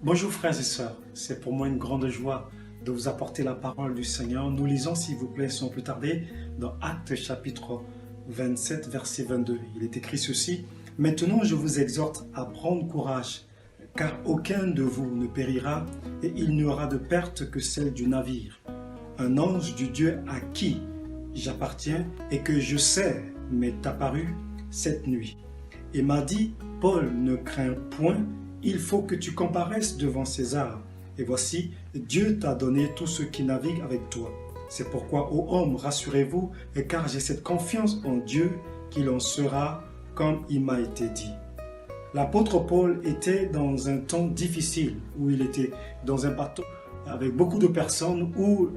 Bonjour frères et sœurs, c'est pour moi une grande joie de vous apporter la parole du Seigneur. Nous lisons s'il vous plaît sans plus tarder dans Actes chapitre 27 verset 22. Il est écrit ceci: « Maintenant je vous exhorte à prendre courage, car aucun de vous ne périra et il n'y aura de perte que celle du navire. Un ange du Dieu à qui j'appartiens et que je sais m'est apparu cette nuit et m'a dit: Paul, ne crains point, il faut que tu comparaisses devant César. Et voici, Dieu t'a donné tous ceux qui naviguent avec toi. C'est pourquoi, ô homme, rassurez-vous, car j'ai cette confiance en Dieu qu'il en sera comme il m'a été dit. » L'apôtre Paul était dans un temps difficile, où il était dans un bateau avec beaucoup de personnes, où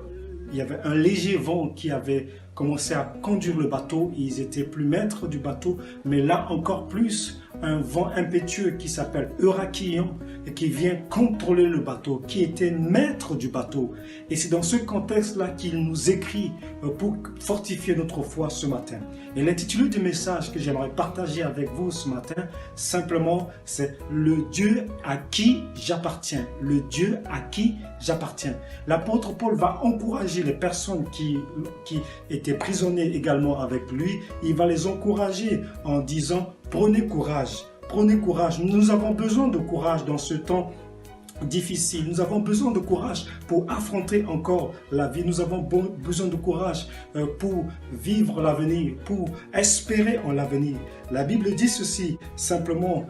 il y avait un léger vent qui avait commencé à conduire le bateau. Ils étaient plus maîtres du bateau, mais là encore plus, un vent impétueux qui s'appelle Eurachyon et qui vient contrôler le bateau, qui était maître du bateau. Et c'est dans ce contexte-là qu'il nous écrit pour fortifier notre foi ce matin. Et l'intitulé du message que j'aimerais partager avec vous ce matin, simplement, c'est « Le Dieu à qui j'appartiens ». Le Dieu à qui j'appartiens. L'apôtre Paul va encourager les personnes qui étaient prisonniers également avec lui. Il va les encourager en disant: prenez courage, prenez courage. Nous avons besoin de courage dans ce temps difficile. Nous avons besoin de courage pour affronter encore la vie. Nous avons besoin de courage pour vivre l'avenir, pour espérer en l'avenir. La Bible dit ceci, simplement,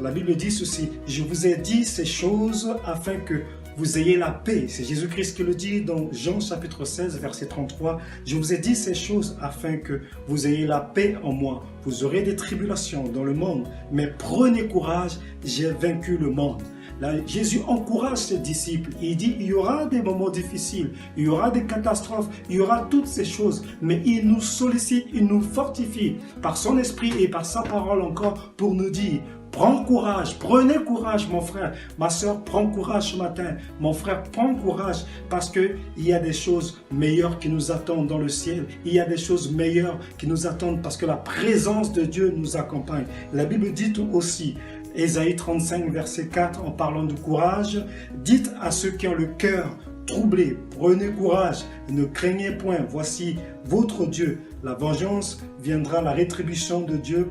la Bible dit ceci: je vous ai dit ces choses afin que vous ayez la paix. C'est Jésus-Christ qui le dit dans Jean chapitre 16, verset 33. Je vous ai dit ces choses afin que vous ayez la paix en moi. Vous aurez des tribulations dans le monde, mais prenez courage, j'ai vaincu le monde. Là, Jésus encourage ses disciples. Il dit: il y aura des moments difficiles, il y aura des catastrophes, il y aura toutes ces choses, mais il nous sollicite, il nous fortifie par son esprit et par sa parole encore pour nous dire: prends courage, prenez courage mon frère, ma soeur, prends courage ce matin. Mon frère, prends courage parce qu'il y a des choses meilleures qui nous attendent dans le ciel. Il y a des choses meilleures qui nous attendent parce que la présence de Dieu nous accompagne. La Bible dit aussi, Ésaïe 35, verset 4, en parlant de courage: dites à ceux qui ont le cœur troublé, prenez courage, ne craignez point, voici votre Dieu. La vengeance viendra, la rétribution de Dieu,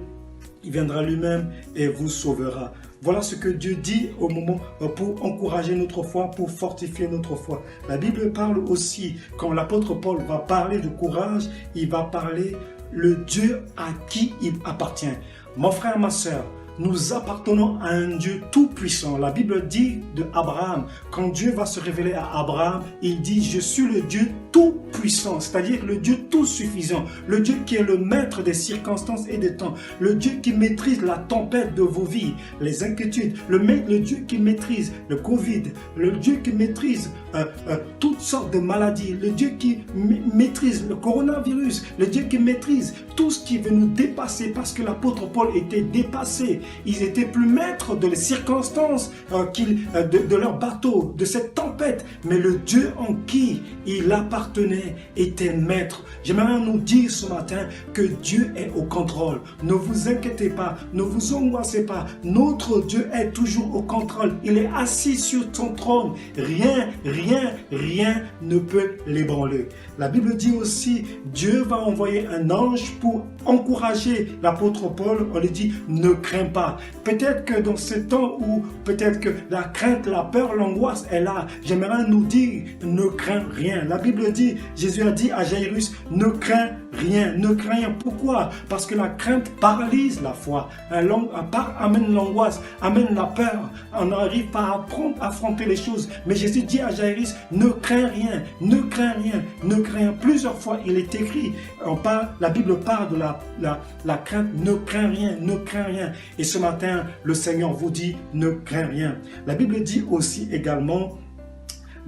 il viendra lui-même et vous sauvera. Voilà ce que Dieu dit au moment pour encourager notre foi, pour fortifier notre foi. La Bible parle aussi, quand l'apôtre Paul va parler de courage, il va parler le Dieu à qui il appartient. Mon frère, ma soeur, nous appartenons à un Dieu tout-puissant. La Bible dit de Abraham, quand Dieu va se révéler à Abraham, il dit: je suis le Dieu tout-puissant, c'est-à-dire le Dieu tout-suffisant, le Dieu qui est le maître des circonstances et des temps, le Dieu qui maîtrise la tempête de vos vies, les inquiétudes, le Dieu qui maîtrise le Covid, le Dieu qui maîtrise toutes sortes de maladies, le Dieu qui maîtrise le coronavirus, le Dieu qui maîtrise tout ce qui veut nous dépasser, parce que l'apôtre Paul était dépassé. Ils étaient plus maîtres de les circonstances de leur bateau, de cette tempête. Mais le Dieu en qui il appartenait était maître. J'aimerais nous dire ce matin que Dieu est au contrôle. Ne vous inquiétez pas, ne vous angoissez pas. Notre Dieu est toujours au contrôle. Il est assis sur son trône. Rien ne peut l'ébranler. La Bible dit aussi, Dieu va envoyer un ange pour encourager l'apôtre Paul. On lui dit: ne crains pas. Peut-être que dans ce temps où peut-être que la crainte, la peur, l'angoisse est là, j'aimerais nous dire: ne crains rien. La Bible dit, Jésus a dit à Jairus: ne crains rien, ne crains rien. Pourquoi? Parce que la crainte paralyse la foi, amène l'angoisse, amène la peur. On n'arrive pas à affronter les choses. Mais Jésus dit à Jairus: ne crains rien, ne crains rien, ne crains rien. Plusieurs fois il est écrit, la Bible parle de la crainte: ne crains rien, ne crains rien. Et ce matin, le Seigneur vous dit: ne crains rien. La Bible dit aussi également: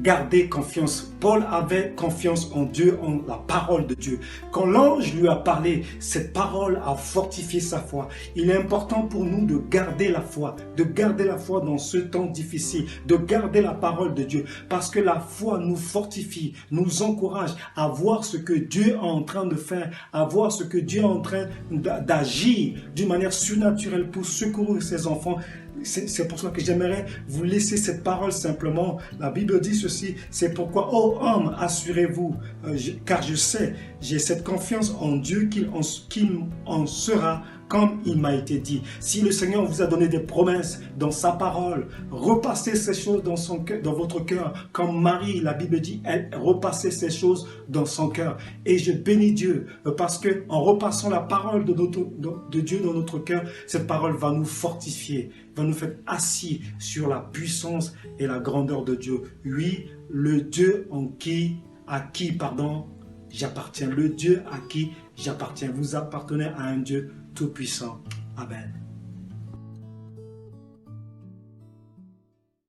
gardez confiance. Paul avait confiance en Dieu, en la parole de Dieu. Quand l'ange lui a parlé, cette parole a fortifié sa foi. Il est important pour nous de garder la foi dans ce temps difficile, de garder la parole de Dieu, parce que la foi nous fortifie, nous encourage à voir ce que Dieu est en train de faire, à voir ce que Dieu est en train d'agir d'une manière surnaturelle pour secourir ses enfants. C'est pour cela que j'aimerais vous laisser cette parole simplement. La Bible dit ceci, c'est pourquoi, ô homme, assurez-vous, car je sais, j'ai cette confiance en Dieu qu'il en sera comme il m'a été dit. Si le Seigneur vous a donné des promesses dans sa parole, repassez ces choses dans votre cœur. Comme Marie, la Bible dit, elle repassait ces choses dans son cœur. Et je bénis Dieu parce que en repassant la parole de Dieu dans notre cœur, cette parole va nous fortifier, va nous faire assis sur la puissance et la grandeur de Dieu. Oui, le Dieu à qui j'appartiens. Le Dieu à qui j'appartiens. Vous appartenez à un Dieu tout-puissant. Amen.